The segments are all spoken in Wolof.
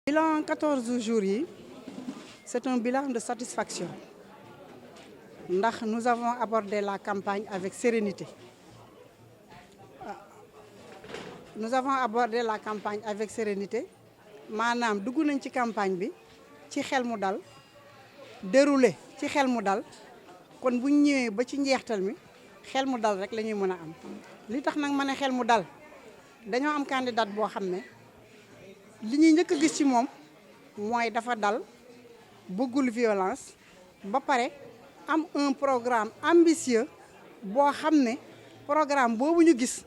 Bilan 14 jours, c'est un bilan de satisfaction. Nous avons abordé la campagne avec sérénité. Nous avons abordé la campagne avec sérénité. Manam dugg nañ ci campagne bi ci xel mu dal déroulé ci xel mu dal kon bu ñëwé ba ci njeextal mi xel mu dal rek lañuy mëna am li tax nak mané xel mu dal dañoo am candidat boo xam ne li ñuy njëkk a gis ci moom mooy dafa dal bëggul violence ba pare am un programme ambitieux boo xam ne programme boobu ñu gis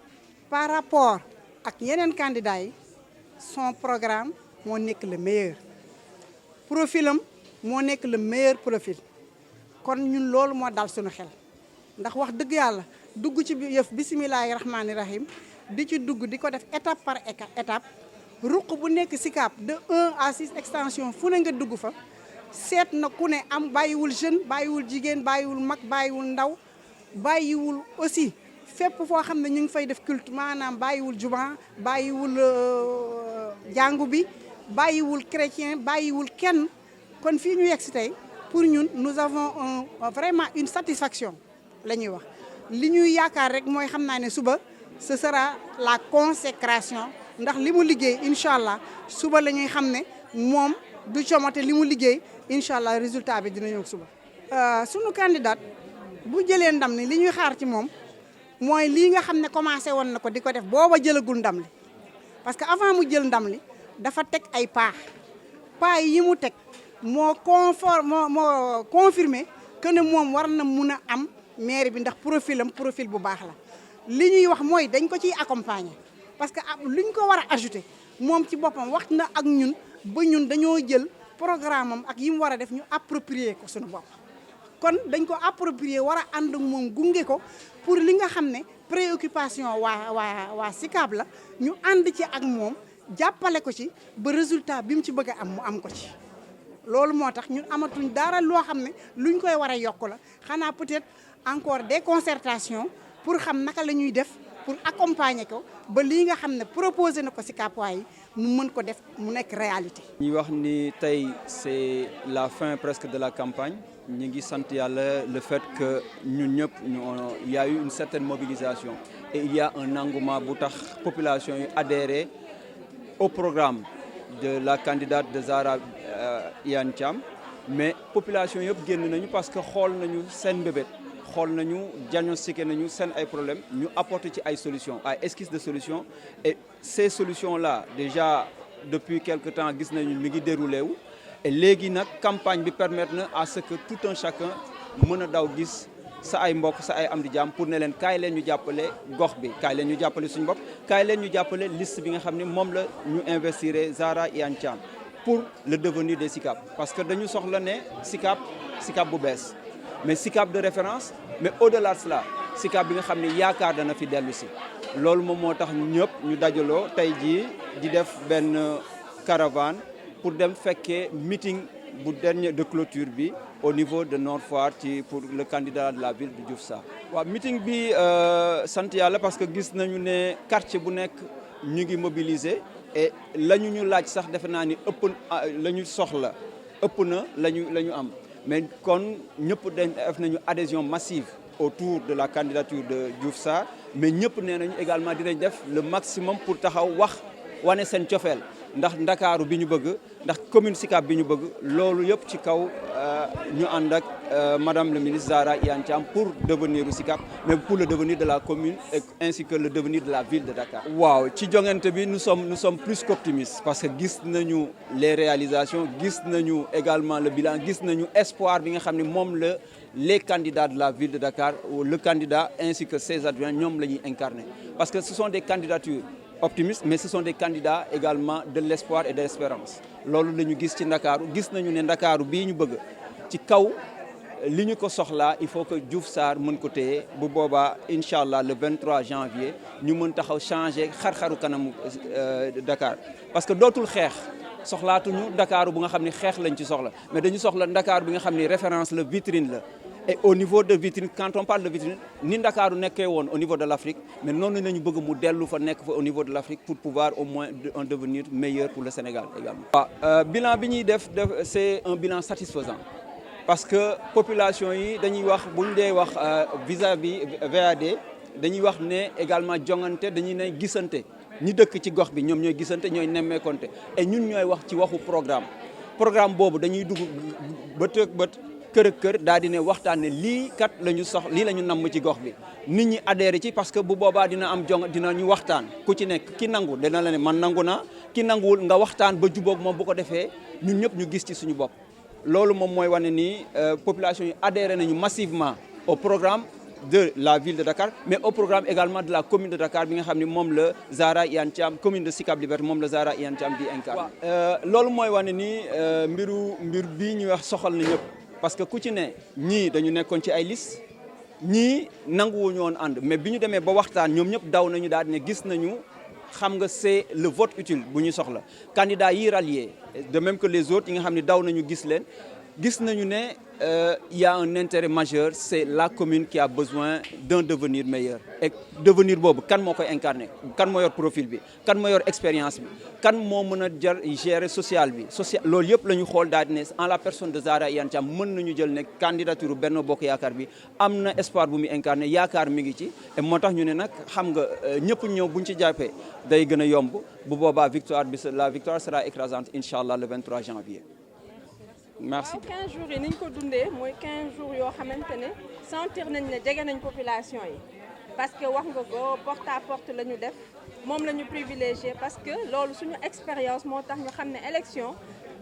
par rapport ak yeneen candidats yi son programme moo nekk le meilleur profilam moo nekk le meilleur profil kon ñun loolu moo dal suñu xel ndax wax dëgg yàlla dugg ci yëf bisimilahi rahmaani rahim di ci dugg di ko def étape par étape ruq bu nekk Sicap de 1 à 6 extension fu ne nga dugg fa seet na ku ne am bàyyiwul jeune bàyyiwul jigéen bàyyiwul mag bàyyiwul ndaw bàyyiwul aussi fépp foo xam ne ñu ngi fay def culte maanaam bàyyiwul jumaa bàyyiwul jàngu bi bàyyiwul chrétien bàyyiwul kenn kon fii ñu yegg si tey pour ñun nous avons vraiment une satisfaction la ñuy wax li ñuy yaakaar rek mooy xam naa ne suba ce sera la consécration ndax li mu liggéey incha allah suba la ñuy xam ne moom du comote li mu liggéey incha allah résultat bi dina ñëw suba. sunu candidat bu jëlee ndam li li ñuy xaar ci moom mooy lii nga xam ne commencé woon na ko di ko def booba jëlagul ndam li parce que avant mu jël ndam li dafa teg ay pas yi mu teg moo confirmé que ne moom war na mun a am maire bi ndax profil bu baax la li ñuy wax mooy dañ ko ciy accompagner. parce que luñ ko war a ajouter moom ci boppam wax na ak ñun ba ñun dañoo jël programme am ak yi mu war a def ñu approprier ko suñu bopp kon dañ ko approprier war a ànd ak moom gunge ko pour li nga xam ne préoccupation waa Sicap la ñu ànd ci ak moom jàppale ko ci ba résultat bi mu ci bëgg a am mu am ko ci loolu moo tax ñun amatuñ dara loo xam ne luñ koy war a yokk la xanaa peut-être encore des concertations pour xam naka la ñuy def pour accompagner ko ba lii nga xam ne proposé na ko Sicapwa yi mu mën ko def mu nekk réalité. ñi wax ni tey c'est la fin presque de la campagne ñi ngi sant yàlla le fait que ñun ñëpp il y a eu une certaine mobilisation et il y a un engouement bu tax population yi adhéré au programme de la candidate de Zahra Iyane Thiam mais population yëpp génn nañu parce que xool nañu seen mbébét. xool nañu diagnostiqué nañu seen ay problèmes ñu apporter ci ay solutions ay esquisses de solutions et ces solutions là déjà depuis quelque temps gis nañu mi ngi déroulé wu et léegi nag campagne bi permettre na à ce que tout un chacun mën a daw gis sa ay mbokk sa ay am di jàmm pour ne leen kaay leen ñu jàppale gox bi kaay leen ñu jàppale suñu bopp kaay leen ñu jàppale liste bi nga xam ne moom la ñu investir Zahra Iyane Thiam pour le devenir des Sicap parce que dañu soxla ne Sicap bu bees mais Sicap de référence mais au-delà de cela Sicap bi nga xam ne yaakaar dana fi dellu si loolu moom moo tax ñëpp ñu dajaloo tey jii di def benn caravane pour dem fekkee meeting bu dernier de clôture bi au niveau de Nord Foire pour le candidat de la ville de Diouf Sarr. waaw meeting bi sant yàlla parce que gis nañu ne quartier bu nekk ñu ngi mobiliser et la ñu laaj sax defe naa ni ëpp la ñu soxla ëpp na la ñu am. mais kon ñëpp def nañu adhésion massive autour de la candidature de Diouf Sarr mais ñëpp nee nañu également dinañ def le maximum pour taxaw wax wane seen cofeel ndax ndakaaru bi ñu bëgg ndax commune Sicap bi ñu bëgg loolu yëpp ci kaw ñu ànd ak madame le ministre Zahra Iyane Thiam pour devenir u Sicap mais pour le devenir de la commune et ainsi que le devenir de la ville de Dakar. waaw ci jongante bi nous sommes plus qu'optimistes parce que gis nañu les réalisations gis nañu également le bilan gis nañu espoir bi nga xam ne moom la les candidats de la ville de Dakar ou le candidat ainsi que ses adjoints ñoom la ñuy incarner parce que ce sont des candidatures optimistes mais ce sont des candidats également de l'espoir et de l'espérance loolu la ñu gis ci Ndakaaru gis nañu ne Ndakaaru bii ñu bëgg ci kaw li ñu ko soxlaa il faut que Diouf Sarr mën ko téye bu boobaa incha allah le 23 janvier ñu mën taxaw changer xar-xaru kanamu Dakar parce que dootul xeex soxlaatuñu Ndakaaru bu nga xam ne xeex lañ ci soxla mais dañu soxla Ndakaaru bi nga xam ne référence la vitrine la Et au niveau de vitrine, quand on parle de vitrine, ni Dakar nekkee woon au niveau de l'Afrique, mais noonu lañu bëgg mu dellu fa nekk fa au niveau de l'Afrique pour pouvoir au moins un devenir meilleur pour le Sénégal également. waaw bilan bi ñuy def c'est un bilan satisfaisant parce que population yi dañuy wax bu ñu dee wax vis-à-vis VAD dañuy wax ne également jongante dañuy ne gisante ñi dëkk ci gox bi ñoom ñooy gisante ñooy nemmeekonte et ñun ñooy wax ci waxu programme boobu dañuy dugg bët ak bët kër ak kër daal di ne waxtaan ne lii kat la ñu lii la ñu namm ci gox bi nit ñi adhéré ci parce que bu boobaa dina am dina ñu waxtaan ku ci nekk ki nangu dina la ne man nangu naa ki nanguwul nga waxtaan ba jubóog moom bu ko defee ñun ñëpp ñu gis ci suñu bopp. loolu moom mooy wane ni population yi adhéré nañu massivement au programme de la ville de Dakar mais au programme également de la commune de Dakar bi nga xam ne moom la Zahra Iyane Thiam commune de Sicap Liberté moom la Zahra Iyane Thiam di incarné. loolu mooy wane ni mbir bii ñuy wax soxal na ñëpp. parce que ku ci ne ñii dañu nekkoon ci ay liste ñii nanguwuñu woon ànd mais bi ñu demee ba waxtaan ñoom ñëpp daw nañu daal ne gis nañu xam nga c'est le vote utile bu ñu soxla candidat yi rallié de même que les autres yi nga xam ne daw nañu gis leen gis nañu ne il y a un intérêt majeur c'est la commune qui a besoin d'un devenir meilleur et devenir boobu kan moo koy incarner kan moo yor profil bi kan moo yor expérience bi kan moo mën a jar gérer social bi loolu yëpp la ñu xool daal di ne en la personne de Zahra Iyane Thiam mën nañu jël ne candidature Benno Bokk Yaakaar bi am na espoir bu mu incarner yaakaar mi ngi ci et moo tax ñu ne nag xam nga ñëpp ñëw buñ ci jàppee day gën a yomb bu boobaa la victoire sera écrasante incha allah le 23 janvier. merci. waaw 15 jours yi ni ñu ko dundee mooy 15 jours yoo xamante ne sentir nañ ne jege nañ population yi parce que wax nga ko porte à porte la ñu def moom la ñu privilégié parce que loolu suñu expérience moo tax ñu xam ne élection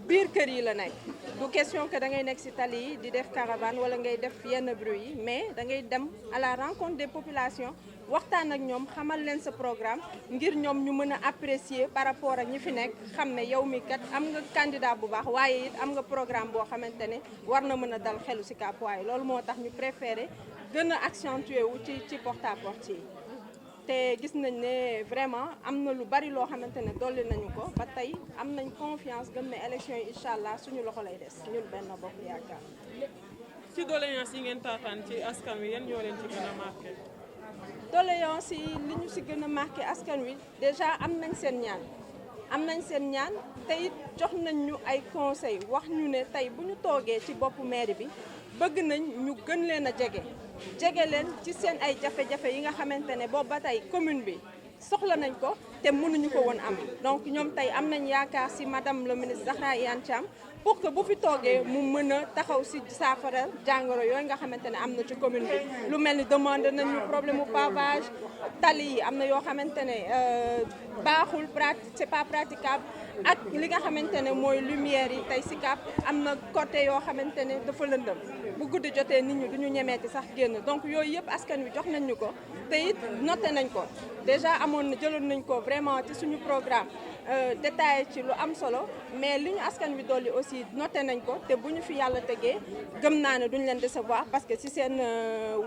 biir kër yi la nekk du question que da ngay nekk ci tali yi di def caravane wala ngay def yenn bruit yi mais da ngay dem à la rencontre des populations waxtaan ak ñoom xamal leen sa programme ngir ñoom ñu mën a apprécier par rapport ak ñi fi nekk xam ne yow mi kat am nga candidat bu baax waaye it am nga programme boo xamante ne war na mën a dal xelu Sicap waaye loolu moo tax ñu préféré gën a accentuer wu ci porte à porte yi te gis nañ ne vraiment am na lu bari loo xamante ne dolli nañu ko ba tey am nañ confiance gëm ne élection yi incha allah suñu loxo lay des ñun Benno Bokk Yaakaar. ci doléance yi ngeen taataan ci askan wi yan ñoo leen ci gën a marqué. doléance yi li ñu ci gën a marqué askan wi déjà am nañ seen ñaan te it jox nañ ñu ay conseils wax ñu ne tey bu ñu toogee ci boppu mairie bi bëgg nañ ñu gën leen a jege leen ci seen ay jafe-jafe yi nga xamante ne boobu ba tey commune bi soxla nañ ko te mënuñu ko woon am donc ñoom tey am nañ yaakaar ci madame le ministre Zahra Iyane Thiam pour que bu fi toogee mu mën a taxaw ci saafara jàngoro yooyu nga xamante ne am na ci commune bi lu mel ni demande nañu problème mu pavage tali yi am na yoo xamante ne baaxul c'est pas praticable ak li nga xamante ne mooy lumière yi tey Sicap am na côté yoo xamante ne dafa lëndëm bu guddi jotee nit ñi duñu ñemeeti sax génn donc yooyu yëpp askan wi jox nañ ñu ko te it noté nañ ko déjà jëloon nañ ko vraiment ci suñu programme détaillé ci lu am solo mais li ñu askan wi dolli aussi noté nañ ko te bu ñu fi yàlla tegee gëm naa ne duñ leen décevoir parce que ci seen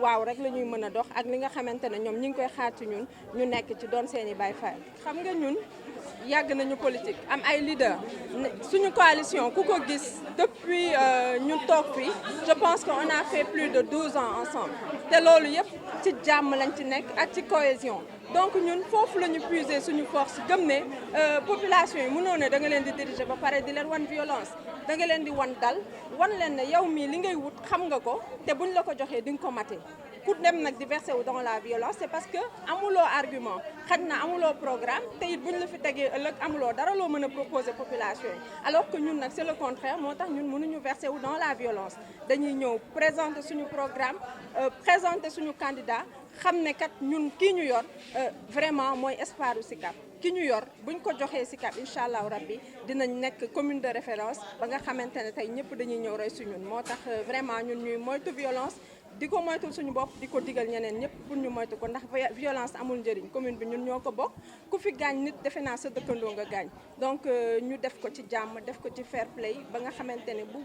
waaw rek la ñuy mën a dox ak li nga xamante ne ñoom ñi ngi koy xaar ci ñun ñu nekk ci doon seeni Baay Faal xam nga ñun yàgg nañu politique am ay leader suñu coalition ku ko gis depuis ñu toog fi je pense que on a fait plus de 12 ans ensemble te loolu yëpp ci jàmm lañ ci nekk ak ci cohésion donc ñun foofu la ñu puiser suñu force gëm ne population yi mënoo ne da nga leen di diriger ba pare di leen wan violence da nga leen di wan dal wan leen ne yow mii li ngay wut xam nga ko te buñ la ko joxee di nga ko mate ku dem nag di verser wu dans la violence c'est parce que amuloo argument xaj na amuloo programme te it buñ la fi tegee ëllëg amuloo dara loo mën a proposer population yi alors que ñun nag c'est le contraire moo tax ñun mënuñu verser wu dans la violence dañuy ñëw présenter suñu programme présenter suñu candidat xam ne kat ñun kii ñu yor vraiment mooy espoir u Sicap ki ñu yor buñ ko joxee Sicap incha allahu rabbi dinañ nekk commune de référence ba nga xamante ne tey ñëpp dañuy ñëw roy su ñun moo tax vraiment ñun ñuy moytu violence di ko moytul suñu bopp di ko digal ñeneen ñëpp pour ñu moytu ko ndax violence amul njëriñ commune bi ñun ñoo ko bokk ku fi gaañ nit defe naa sa dëkkandoo nga gaañ donc ñu def ko ci jàmm def ko ci fair play ba nga xamante ne bu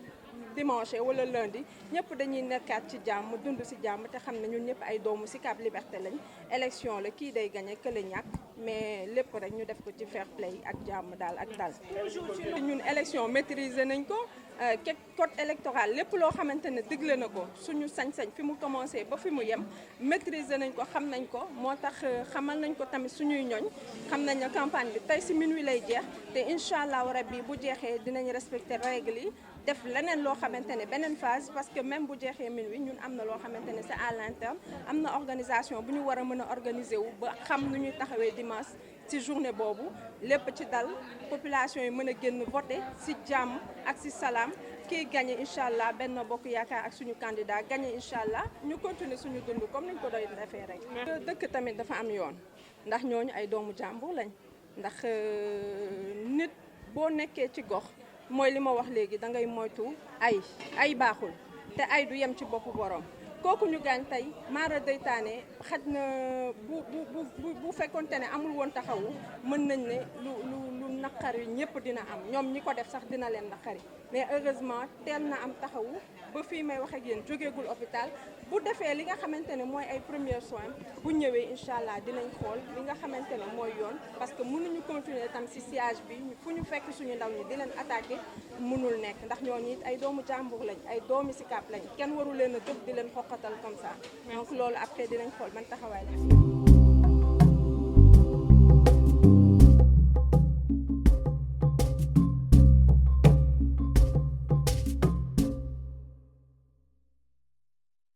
dimanche wala lundi ñëpp dañuy nekkaat ci jàmm dund ci jàmm te xam ne ñun ñëpp ay doomu Sicap Liberté lañ élection la kii day gagné que le ñàkk mais lépp rek ñu def ko ci fair play ak jàmm daal ak dal. ñun élection maîtriser nañ ko code électoral lépp loo xamante ne digle na ko suñu sañ-sañ fi mu commencé ba fi mu yem maîtriser nañ ko xam nañ ko moo tax xamal nañ ko tamit suñuy ñooñ xam nañ ne campagne bi tey si minuit lay jeex te incha allahu rabbi bu jeexee dinañ respecter règles yi def leneen loo xamante ne beneen phase parce que même bu jeexee minuit ñun am na loo xamante ne c'est à l'interne am na organisation bu ñu war a mën a organiser wu ba xam nu ñuy taxawee dimanche ci journée boobu lépp ci dal population yi mën a génn voter ci jàmm ak ci salaam kii gagné incha allah benn bokk yaakaar ak suñu candidat gagné incha allah ñu continuer suñu dund comme niñ ko doy defee rek. dëkk tamit dafa am yoon ndax ñooñu ay doomu jàmbur lañ ndax nit boo nekkee ci gox mooy li ma wax léegi da ngay moytu ay baaxul te ay du yem ci boppu borom. kooku ñu gaañ tey maara deytaane xaj na bu fekkonte ne amul woon taxawu mën nañ ne lu naqari ñëpp dina am ñoom ñi ko def sax dina leen naqari mais heureusement teel na am taxawu ba fii may wax ak yéen jógeegul hôpital bu defee li nga xamante ne mooy ay premiers soins bu ñëwee incha allah dinañ xool li nga xamante ne mooy yoon parce que mënuñu continuer tam ci siège bi fu ñu fekk suñu ndaw ñi di leen attaqué mënul nekk ndax ñooñu it ay doomu jàmbur lañ ay doomi Sicap lañ kenn waru leen a jóg di leen xoqatal comme ça donc loolu après dinañ xool ban taxawaay la